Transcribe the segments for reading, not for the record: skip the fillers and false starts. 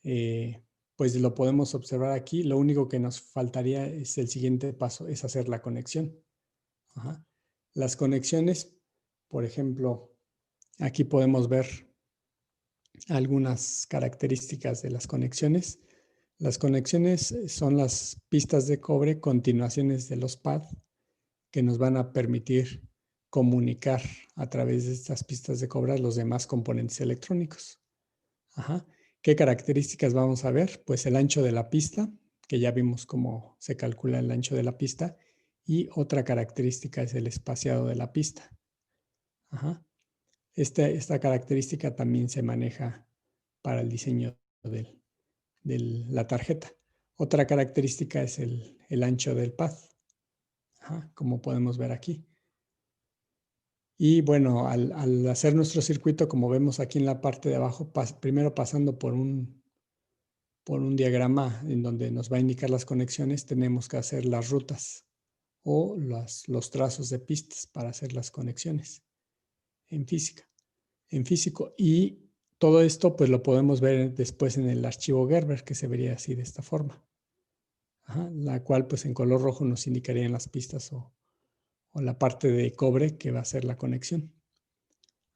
pues lo podemos observar aquí. Lo único que nos faltaría es el siguiente paso, es hacer la conexión. Ajá. Las conexiones, por ejemplo, aquí podemos ver algunas características de las conexiones. Las conexiones son las pistas de cobre, continuaciones de los pads, que nos van a permitir comunicar a través de estas pistas de cobre a los demás componentes electrónicos. Ajá. ¿Qué características vamos a ver? Pues el ancho de la pista, que ya vimos cómo se calcula el ancho de la pista, y otra característica es el espaciado de la pista. Ajá. Esta característica también se maneja para el diseño de la tarjeta. Otra característica es el ancho del pad, ajá, como podemos ver aquí. Y bueno, al hacer nuestro circuito, como vemos aquí en la parte de abajo, primero pasando por un diagrama en donde nos va a indicar las conexiones, tenemos que hacer las rutas o los trazos de pistas para hacer las conexiones en física, en físico. Y todo esto pues lo podemos ver después en el archivo Gerber, que se vería así de esta forma. Ajá, la cual pues en color rojo nos indicarían las pistas o la parte de cobre que va a ser la conexión.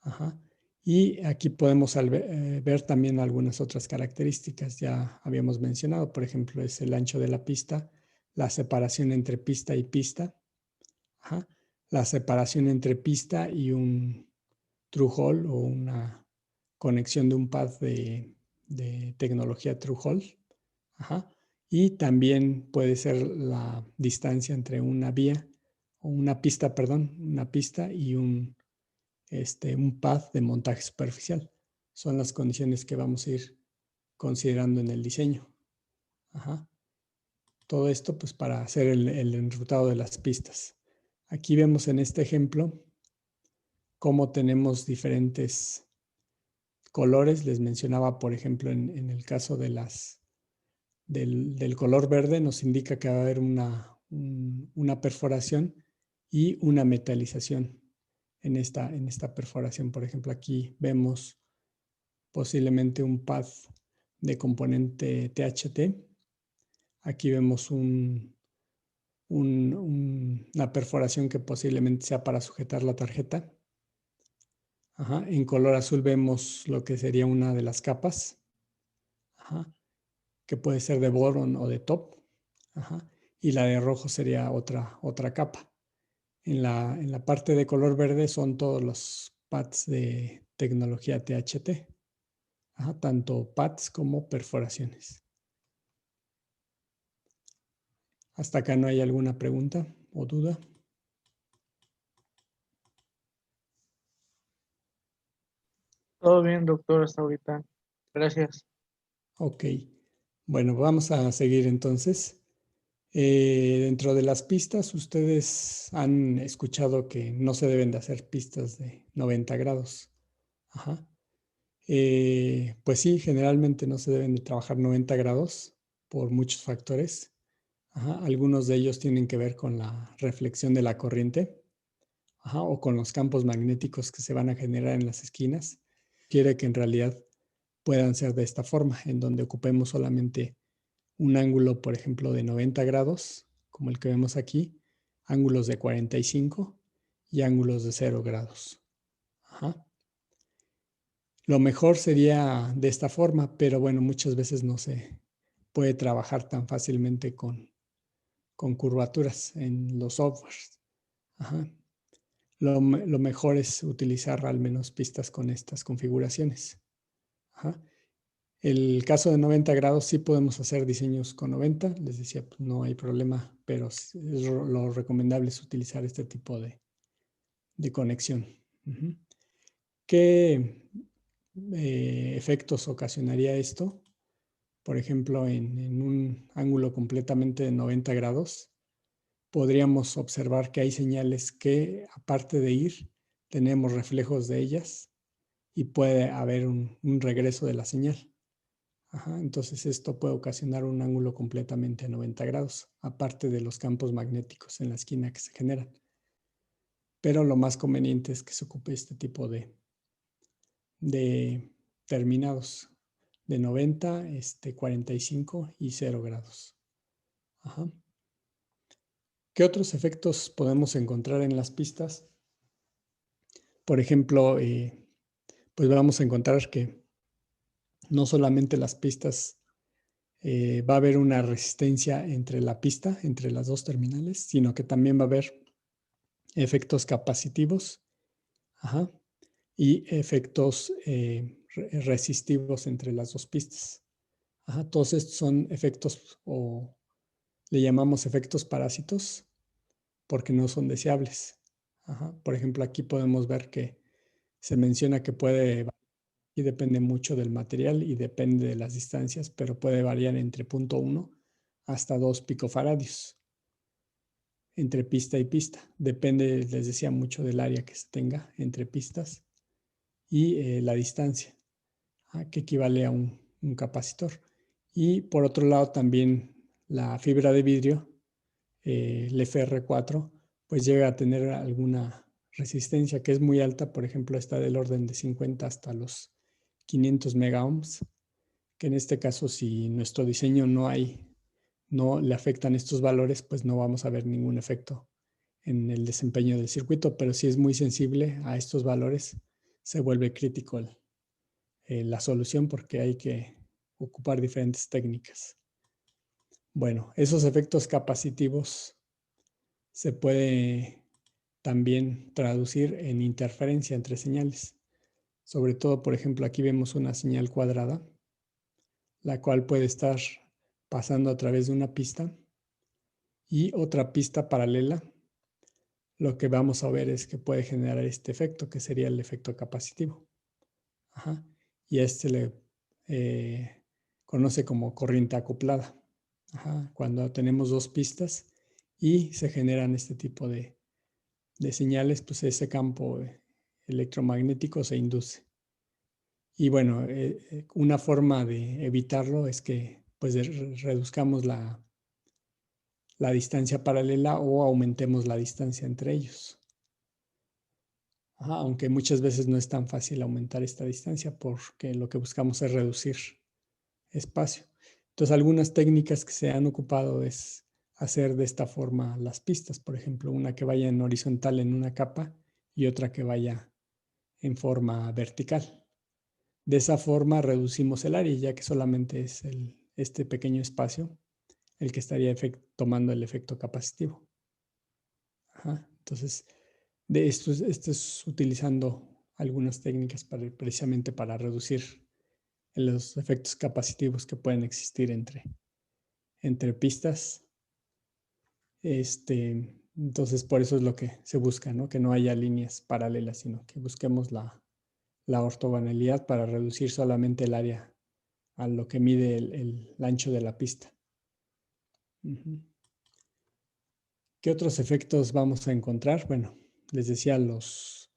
Ajá. Y aquí podemos ver también algunas otras características. Ya habíamos mencionado, por ejemplo, es el ancho de la pista, la separación entre pista y pista, ajá, la separación entre pista y un through hole o una conexión de un pad de tecnología through hole, ajá, y también puede ser la distancia entre una vía o una pista, perdón, una pista y un pad de montaje superficial. Son las condiciones que vamos a ir considerando en el diseño. Ajá. Todo esto pues para hacer el enrutado de las pistas. Aquí vemos en este ejemplo cómo tenemos diferentes colores. Les mencionaba, por ejemplo, en el caso de del color verde nos indica que va a haber una perforación y una metalización en esta perforación. Por ejemplo, aquí vemos posiblemente un pad de componente THT. Aquí vemos una perforación que posiblemente sea para sujetar la tarjeta. Ajá. En color azul vemos lo que sería una de las capas, ajá, que puede ser de boron o de top. Ajá. Y la de rojo sería otra capa. En la parte de color verde son todos los pads de tecnología THT. Ajá, tanto pads como perforaciones. ¿Hasta acá no hay alguna pregunta o duda? Todo bien, doctor, hasta ahorita. Gracias. Ok. Bueno, vamos a seguir entonces. Dentro de las pistas, ustedes han escuchado que no se deben de hacer pistas de 90 grados. Ajá. Pues sí, generalmente no se deben de trabajar 90 grados por muchos factores. Ajá. Algunos de ellos tienen que ver con la reflexión de la corriente, ajá, o con los campos magnéticos que se van a generar en las esquinas. Quiere que en realidad puedan ser de esta forma, en donde ocupemos solamente un ángulo, por ejemplo, de 90 grados, como el que vemos aquí, ángulos de 45 y ángulos de 0 grados. Ajá. Lo mejor sería de esta forma, pero bueno, muchas veces no se puede trabajar tan fácilmente con curvaturas en los softwares. Ajá. Lo mejor es utilizar al menos pistas con estas configuraciones. Ajá. El caso de 90 grados sí podemos hacer diseños con 90, les decía, pues no hay problema, pero lo recomendable es utilizar este tipo de conexión. Uh-huh. ¿Qué efectos ocasionaría esto? Por ejemplo, en un ángulo completamente de 90 grados, podríamos observar que hay señales que, aparte de ir, tenemos reflejos de ellas y puede haber un regreso de la señal. Ajá, entonces esto puede ocasionar un ángulo completamente a 90 grados, aparte de los campos magnéticos en la esquina que se generan. Pero lo más conveniente es que se ocupe este tipo de terminados. de 90, 45 y 0 grados. Ajá. ¿Qué otros efectos podemos encontrar en las pistas? Por ejemplo, pues vamos a encontrar que no solamente las pistas va a haber una resistencia entre la pista, entre las dos terminales, sino que también va a haber efectos capacitivos, ajá, y efectos resistivos entre las dos pistas. Ajá, todos estos son efectos, o le llamamos efectos parásitos, porque no son deseables. Ajá, por ejemplo, aquí podemos ver que se menciona que puede, y depende mucho del material y depende de las distancias, pero puede variar entre 0.1 hasta 2 picofaradios entre pista y pista. Depende, les decía, mucho del área que se tenga entre pistas y la distancia, que equivale a un capacitor. Y por otro lado también la fibra de vidrio, el FR4, pues llega a tener alguna resistencia que es muy alta, por ejemplo, está del orden de 50 hasta los 500 megaohms, que en este caso si nuestro diseño no le afectan estos valores, pues no vamos a ver ningún efecto en el desempeño del circuito, pero si es muy sensible a estos valores, se vuelve crítico la solución porque hay que ocupar diferentes técnicas. Bueno, esos efectos capacitivos se puede también traducir en interferencia entre señales. Sobre todo, por ejemplo, aquí vemos una señal cuadrada, la cual puede estar pasando a través de una pista y otra pista paralela. Lo que vamos a ver es que puede generar este efecto, que sería el efecto capacitivo. Ajá. Y a este le conoce como corriente acoplada. Ajá. Cuando tenemos dos pistas y se generan este tipo de señales, pues ese campo electromagnético se induce. Y bueno, una forma de evitarlo es que pues reduzcamos la distancia paralela o aumentemos la distancia entre ellos. Ajá, aunque muchas veces no es tan fácil aumentar esta distancia porque lo que buscamos es reducir espacio. Entonces, algunas técnicas que se han ocupado es hacer de esta forma las pistas, por ejemplo, una que vaya en horizontal en una capa y otra que vaya en forma vertical. De esa forma reducimos el área, ya que solamente es este pequeño espacio el que estaría tomando el efecto capacitivo. Ajá, entonces, de esto es utilizando algunas técnicas precisamente para reducir los efectos capacitivos que pueden existir entre pistas. Entonces, por eso es lo que se busca, ¿no? Que no haya líneas paralelas, sino que busquemos la ortogonalidad para reducir solamente el área a lo que mide el ancho de la pista. ¿Qué otros efectos vamos a encontrar? Bueno, les decía los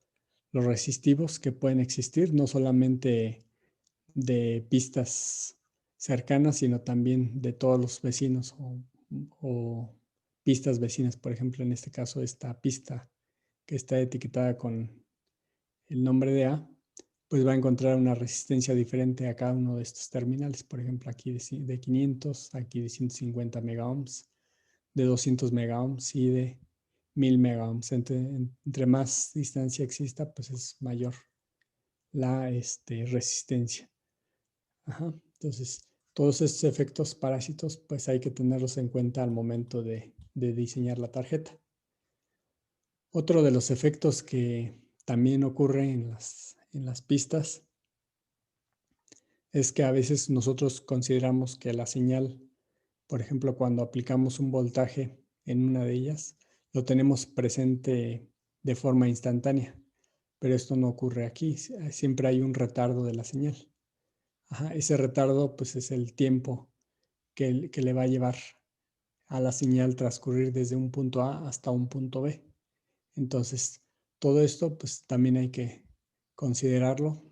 resistivos que pueden existir, no solamente de pistas cercanas, sino también de todos los vecinos o pistas vecinas. Por ejemplo, en este caso, esta pista que está etiquetada con el nombre de A, pues va a encontrar una resistencia diferente a cada uno de estos terminales. Por ejemplo, aquí de 500, aquí de 150 megaohms, de 200 megaohms y de 1000 megaohms. Entre más distancia exista, pues es mayor la resistencia. Ajá. Entonces, todos estos efectos parásitos, pues hay que tenerlos en cuenta al momento de diseñar la tarjeta. Otro de los efectos que también ocurre en las pistas es que a veces nosotros consideramos que la señal, por ejemplo, cuando aplicamos un voltaje en una de ellas, lo tenemos presente de forma instantánea, pero esto no ocurre aquí, siempre hay un retardo de la señal. Ajá, ese retardo pues es el tiempo que le va a llevar a la señal transcurrir desde un punto A hasta un punto B. Entonces, todo esto pues también hay que considerarlo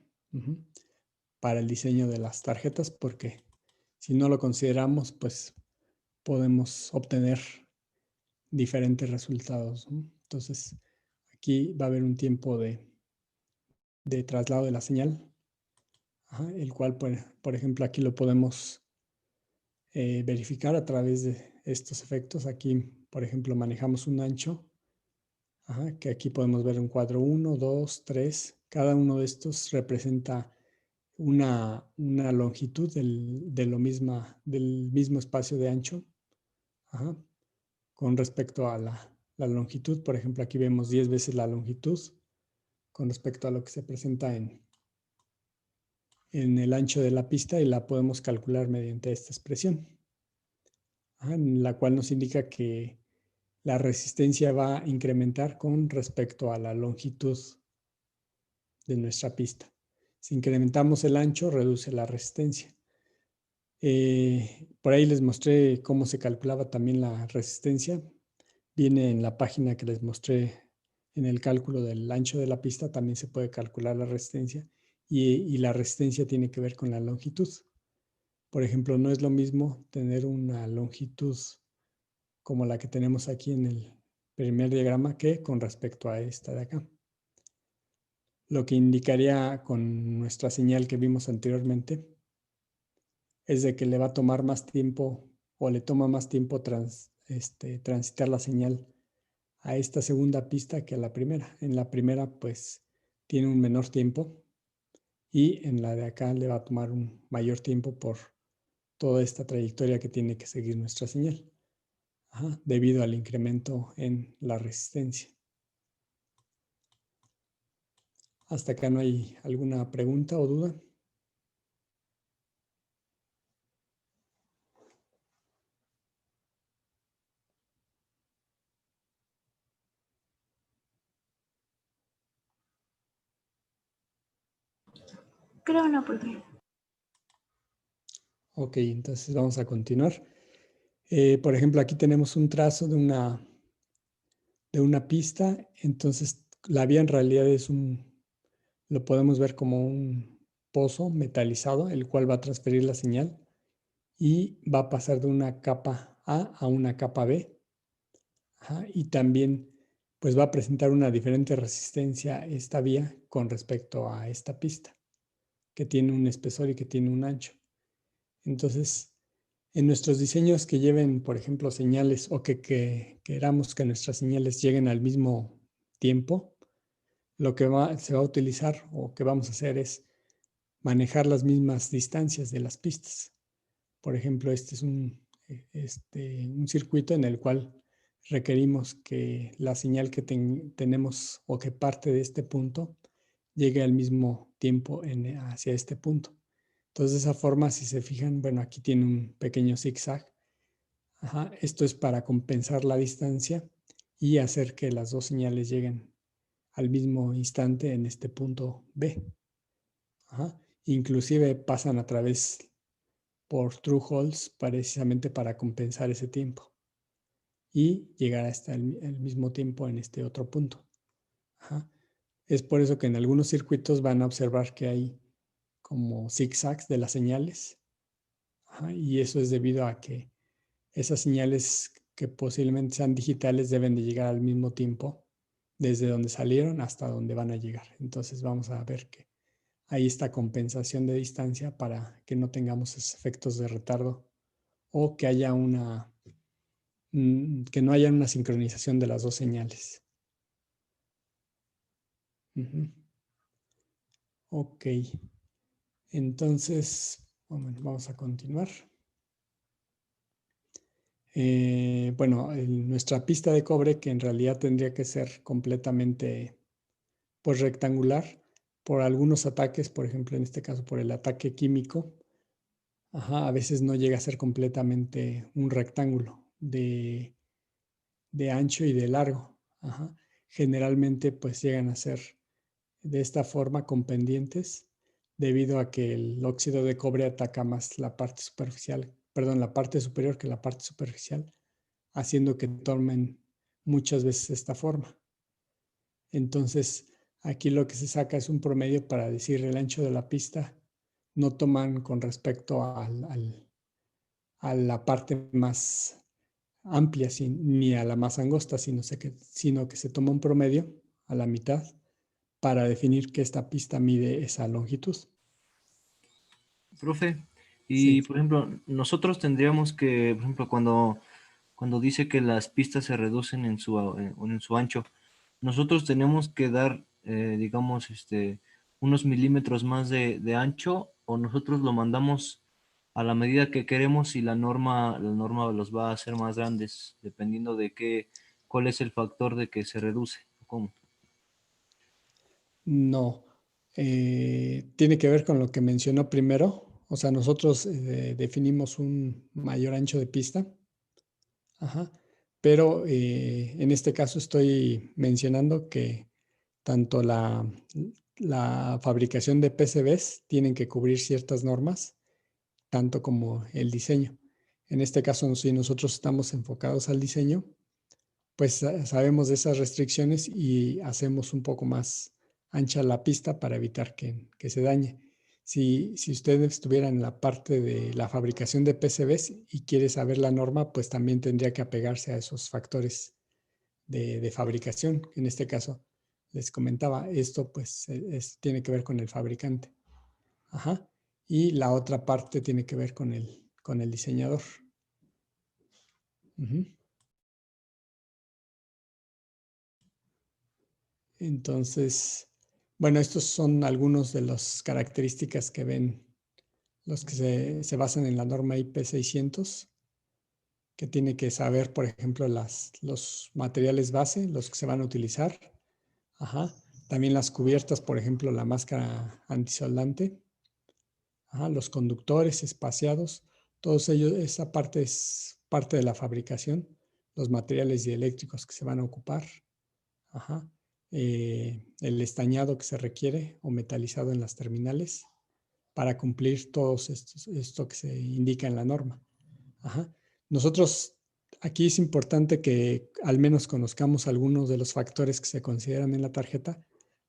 para el diseño de las tarjetas, porque si no lo consideramos, pues podemos obtener diferentes resultados, ¿no? Entonces, aquí va a haber un tiempo de traslado de la señal el cual, por ejemplo, aquí lo podemos verificar a través de estos efectos. Aquí, por ejemplo, manejamos un ancho, que aquí podemos ver un cuadro 1, 2, 3. Cada uno de estos representa una longitud del mismo espacio de ancho. Con respecto a la longitud, por ejemplo, aquí vemos 10 veces la longitud con respecto a lo que se presenta en el ancho de la pista, y la podemos calcular mediante esta expresión, la cual nos indica que la resistencia va a incrementar con respecto a la longitud de nuestra pista. Si incrementamos el ancho, reduce la resistencia. Por ahí les mostré cómo se calculaba también la resistencia. Viene en la página que les mostré. En el cálculo del ancho de la pista también se puede calcular la resistencia, y la resistencia tiene que ver con la longitud. Por ejemplo, no es lo mismo tener una longitud como la que tenemos aquí en el primer diagrama que con respecto a esta de acá. Lo que indicaría con nuestra señal que vimos anteriormente es de que le va a tomar más tiempo, o le toma más tiempo transitar la señal a esta segunda pista que a la primera. En la primera pues tiene un menor tiempo, y en la de acá le va a tomar un mayor tiempo por toda esta trayectoria que tiene que seguir nuestra señal, debido al incremento en la resistencia. ¿Hasta acá no hay alguna pregunta o duda? Creo no, profe. Ok, entonces vamos a continuar. Por ejemplo, aquí tenemos un trazo de una pista. Entonces, la vía en realidad lo podemos ver como un pozo metalizado, el cual va a transferir la señal y va a pasar de una capa A una capa B. Y también pues va a presentar una diferente resistencia esta vía con respecto a esta pista, que tiene un espesor y que tiene un ancho. Entonces, en nuestros diseños que lleven, por ejemplo, señales, o que queramos que nuestras señales lleguen al mismo tiempo, lo que se va a utilizar, o que vamos a hacer, es manejar las mismas distancias de las pistas. Por ejemplo, este es un circuito en el cual requerimos que la señal que tenemos, o que parte de este punto, llegue al mismo tiempo hacia este punto. Entonces, de esa forma, si se fijan, bueno, aquí tiene un pequeño zigzag. Esto es para compensar la distancia y hacer que las dos señales lleguen al mismo instante en este punto B. Inclusive pasan a través por through holes precisamente para compensar ese tiempo y llegar hasta el mismo tiempo en este otro punto. Es por eso que en algunos circuitos van a observar que hay como zigzags de las señales. Y eso es debido a que esas señales, que posiblemente sean digitales, deben de llegar al mismo tiempo desde donde salieron hasta donde van a llegar. Entonces vamos a ver que hay esta compensación de distancia para que no tengamos esos efectos de retardo, o que haya que no haya una sincronización de las dos señales. Ok, entonces bueno, vamos a continuar. Bueno, nuestra pista de cobre, que en realidad tendría que ser completamente pues rectangular, por algunos ataques, por ejemplo en este caso por el ataque químico, a veces no llega a ser completamente un rectángulo de ancho y de largo. Generalmente pues llegan a ser de esta forma, con pendientes, debido a que el óxido de cobre ataca más la parte superficial, perdón, la parte superior que la parte superficial, haciendo que tomen muchas veces esta forma. Entonces, aquí lo que se saca es un promedio para decir el ancho de la pista. No toman con respecto a la parte más amplia ni a la más angosta, sino que se toma un promedio a la mitad para definir que esta pista mide esa longitud. Profe, y Sí. por ejemplo, nosotros tendríamos que, por ejemplo, cuando dice que las pistas se reducen en su ancho, nosotros tenemos que dar, digamos, unos milímetros más de ancho, o nosotros lo mandamos a la medida que queremos y la norma los va a hacer más grandes, dependiendo de cuál es el factor de que se reduce. ¿Cómo? No. Tiene que ver con lo que mencionó primero. O sea, nosotros definimos un mayor ancho de pista. Ajá. Pero en este caso estoy mencionando que tanto la fabricación de PCBs tienen que cubrir ciertas normas, tanto como el diseño. En este caso, si nosotros estamos enfocados al diseño, pues sabemos de esas restricciones y hacemos un poco más ancha la pista para evitar que se dañe. Si usted estuviera en la parte de la fabricación de PCBs y quiere saber la norma, pues también tendría que apegarse a esos factores de fabricación. En este caso, les comentaba, esto pues tiene que ver con el fabricante. Ajá. Y la otra parte tiene que ver con el diseñador. Ujú. Entonces, bueno, estos son algunos de las características que ven los que se basan en la norma IP600, que tiene que saber, por ejemplo, los materiales base, los que se van a utilizar. Ajá. También las cubiertas, por ejemplo, la máscara antisoldante. Ajá. Los conductores espaciados, todos ellos, esa parte es parte de la fabricación. Los materiales dieléctricos que se van a ocupar. Ajá. El estañado que se requiere o metalizado en las terminales para cumplir todos esto que se indica en la norma. Ajá. Nosotros, aquí es importante que al menos conozcamos algunos de los factores que se consideran en la tarjeta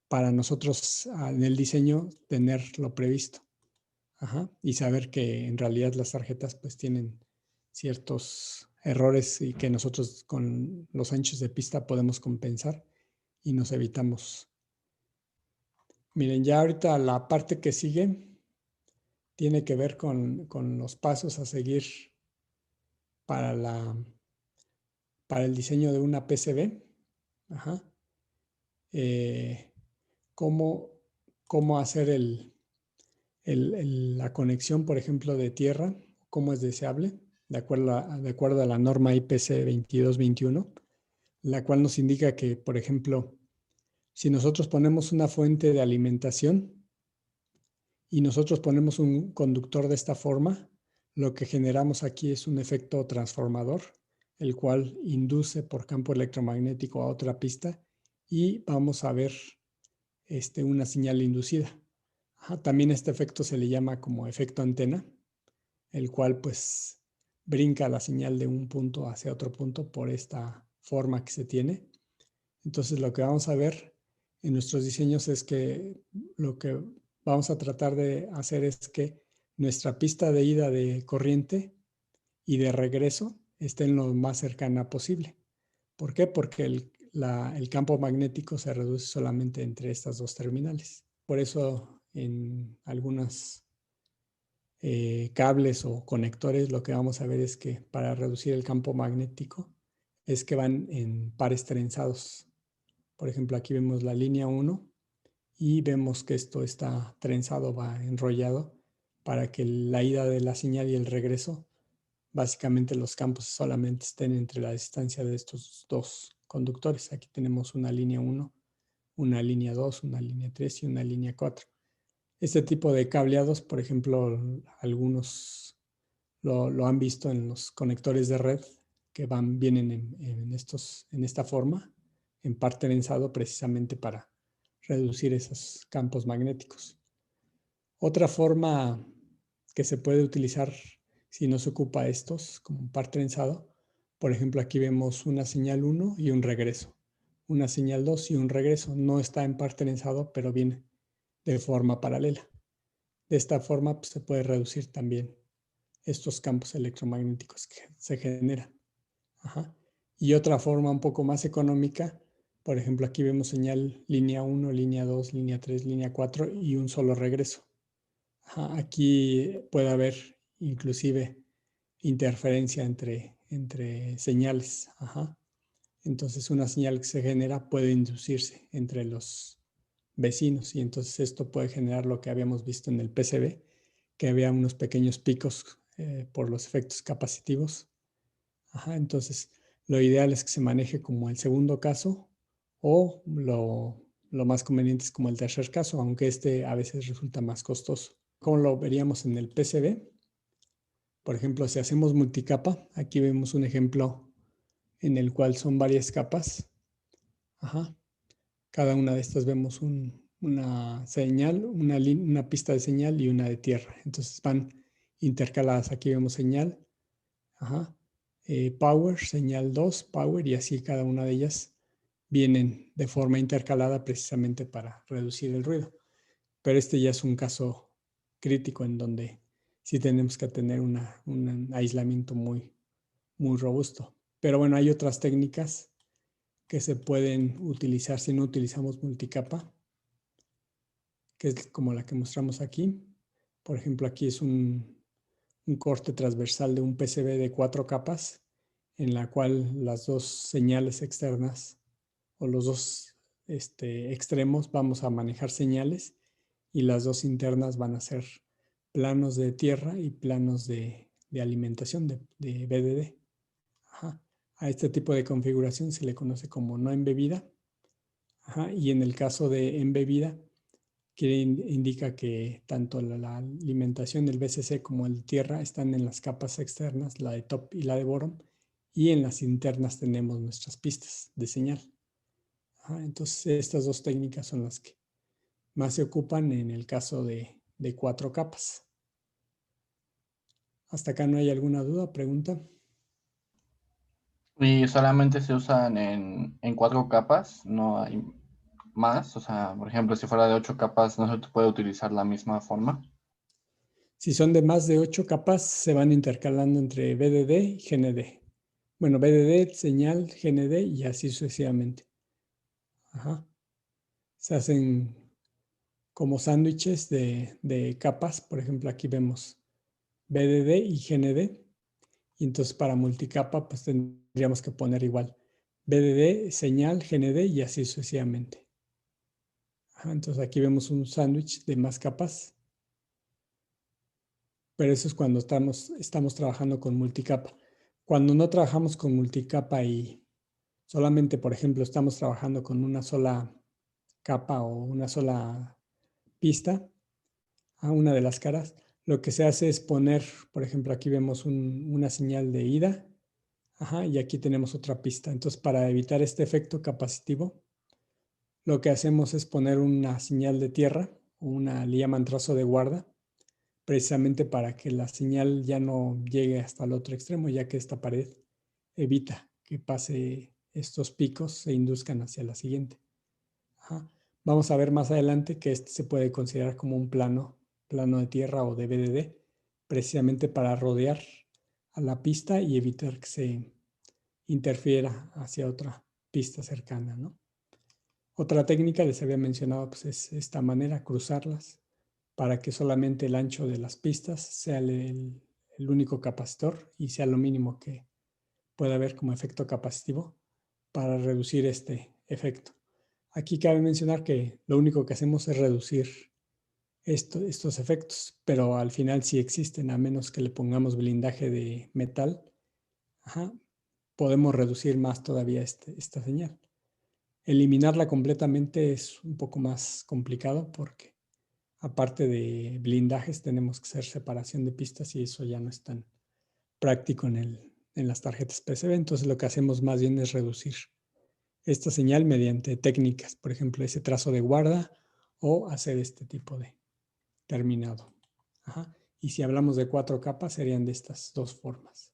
para nosotros en el diseño tenerlo previsto. Ajá. Y saber que en realidad las tarjetas pues tienen ciertos errores y que nosotros con los anchos de pista podemos compensar y nos evitamos. Miren, ya ahorita la parte que sigue tiene que ver con los pasos a seguir para, para el diseño de una PCB. Ajá. Eh, cómo, cómo hacer la conexión, por ejemplo, de tierra, cómo es deseable, de acuerdo a la norma IPC 2221, la cual nos indica que, por ejemplo, si nosotros ponemos una fuente de alimentación y nosotros ponemos un conductor de esta forma, lo que generamos aquí es un efecto transformador, el cual induce por campo electromagnético a otra pista y vamos a ver una señal inducida. Ajá, también este efecto se le llama como efecto antena, el cual pues brinca la señal de un punto hacia otro punto por esta forma que se tiene. Entonces lo que vamos a ver en nuestros diseños es que lo que vamos a tratar de hacer es que nuestra pista de ida de corriente y de regreso esté en lo más cercana posible. ¿Por qué? Porque el campo magnético se reduce solamente entre estas dos terminales. Por eso en algunos cables o conectores lo que vamos a ver es que para reducir el campo magnético es que van en pares trenzados. Por ejemplo, aquí vemos la línea 1 y vemos que esto está trenzado, va enrollado para que la ida de la señal y el regreso, básicamente los campos solamente estén entre la distancia de estos dos conductores. Aquí tenemos una línea 1, una línea 2, una línea 3 y una línea 4. Este tipo de cableados, por ejemplo, algunos lo han visto en los conectores de red que vienen en esta forma, en par trenzado precisamente para reducir esos campos magnéticos. Otra forma que se puede utilizar si no se ocupa estos como un par trenzado, por ejemplo, aquí vemos una señal 1 y un regreso, una señal 2 y un regreso. No está en par trenzado, pero viene de forma paralela. De esta forma pues, se puede reducir también estos campos electromagnéticos que se generan. Ajá. Y otra forma un poco más económica, por ejemplo, aquí vemos señal línea 1, línea 2, línea 3, línea 4 y un solo regreso. Ajá, aquí puede haber inclusive interferencia entre señales. Ajá. Entonces una señal que se genera puede inducirse entre los vecinos y entonces esto puede generar lo que habíamos visto en el PCB, que había unos pequeños picos por los efectos capacitivos. Ajá, entonces lo ideal es que se maneje como el segundo caso o lo más conveniente es como el tercer caso, aunque este a veces resulta más costoso. Como lo veríamos en el PCB, por ejemplo, si hacemos multicapa, aquí vemos un ejemplo en el cual son varias capas. Ajá. Cada una de estas vemos una señal, una pista de señal y una de tierra. Entonces van intercaladas. Aquí vemos señal, ajá, power, señal 2, power y así cada una de ellas vienen de forma intercalada precisamente para reducir el ruido. Pero este ya es un caso crítico en donde sí tenemos que tener un aislamiento muy, muy robusto. Pero bueno, hay otras técnicas que se pueden utilizar si no utilizamos multicapa, que es como la que mostramos aquí. Por ejemplo, aquí es un corte transversal de un PCB de 4 capas, en la cual las dos señales externas o los dos extremos vamos a manejar señales y las dos internas van a ser planos de tierra y planos de alimentación de BDD. Ajá. A este tipo de configuración se le conoce como no embebida. Ajá. Y en el caso de embebida, indica que tanto la alimentación del BCC como el tierra están en las capas externas, la de top y la de bottom, y en las internas tenemos nuestras pistas de señal. Ajá. Entonces, estas dos técnicas son las que más se ocupan en el caso de 4 capas. ¿Hasta acá no hay alguna duda, pregunta? Y solamente se usan en 4 capas, no hay más. O sea, por ejemplo, si fuera de 8 capas, no se puede utilizar la misma forma. Si son de más de 8 capas, se van intercalando entre BDD y GND. Bueno, BDD, señal, GND y así sucesivamente. Ajá. Se hacen como sándwiches de capas. Por ejemplo, aquí vemos BDD y GND. Y entonces para multicapa, pues tendríamos que poner igual BDD, señal, GND y así sucesivamente. Ajá, entonces aquí vemos un sándwich de más capas. Pero eso es cuando estamos trabajando con multicapa. Cuando no trabajamos con multicapa y solamente, por ejemplo, estamos trabajando con una sola capa o una sola pista a una de las caras, lo que se hace es poner, por ejemplo, aquí vemos una señal de ida, ajá, y aquí tenemos otra pista. Entonces, para evitar este efecto capacitivo, lo que hacemos es poner una señal de tierra, o le llaman trazo de guarda, precisamente para que la señal ya no llegue hasta el otro extremo, ya que esta pared evita que pase estos picos, se induzcan hacia la siguiente. Ajá. Vamos a ver más adelante que este se puede considerar como un plano de tierra o de BDD, precisamente para rodear a la pista y evitar que se interfiera hacia otra pista cercana, ¿no? Otra técnica, les había mencionado, pues es esta manera, cruzarlas, para que solamente el ancho de las pistas sea el único capacitor y sea lo mínimo que pueda haber como efecto capacitivo para reducir este efecto. Aquí cabe mencionar que lo único que hacemos es reducir estos efectos, pero al final sí existen, a menos que le pongamos blindaje de metal, ajá, podemos reducir más todavía esta señal. Eliminarla completamente es un poco más complicado porque aparte de blindajes tenemos que hacer separación de pistas y eso ya no es tan práctico en las tarjetas PCB. Entonces lo que hacemos más bien es reducir esta señal mediante técnicas, por ejemplo, ese trazo de guarda o hacer este tipo de terminado. Ajá. Y si hablamos de 4 capas, serían de estas dos formas.